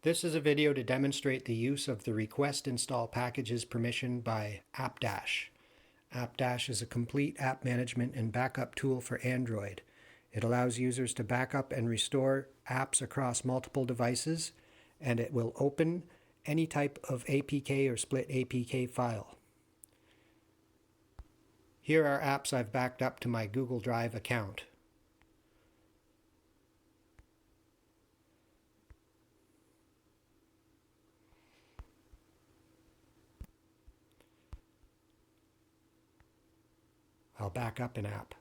This is a video to demonstrate the use of the Request Install Packages permission by AppDash. AppDash is a complete app management and backup tool for Android. It allows users to backup and restore apps across multiple devices, and it will open any type of APK or split APK file. Here are apps I've backed up to my Google Drive account. I'll back up an app.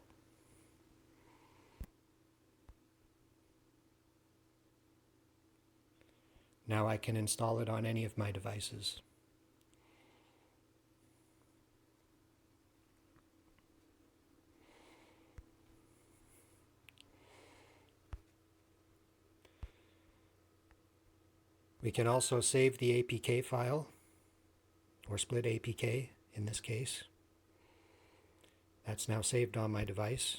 Now I can install it on any of my devices. We can also save the APK file, or split APK in this case. That's now saved on my device.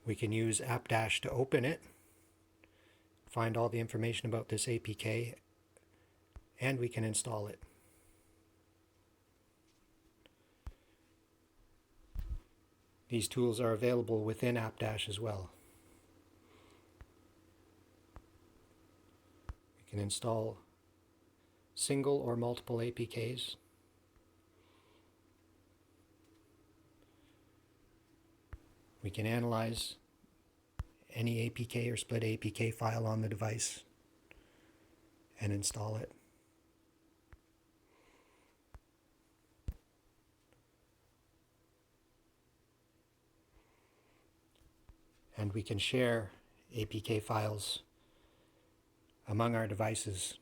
We can use AppDash to open it, find all the information about this APK, and we can install it. These tools are available within AppDash as well. We can install single or multiple APKs. We can analyze any APK or split APK file on the device and install it. And we can share APK files among our devices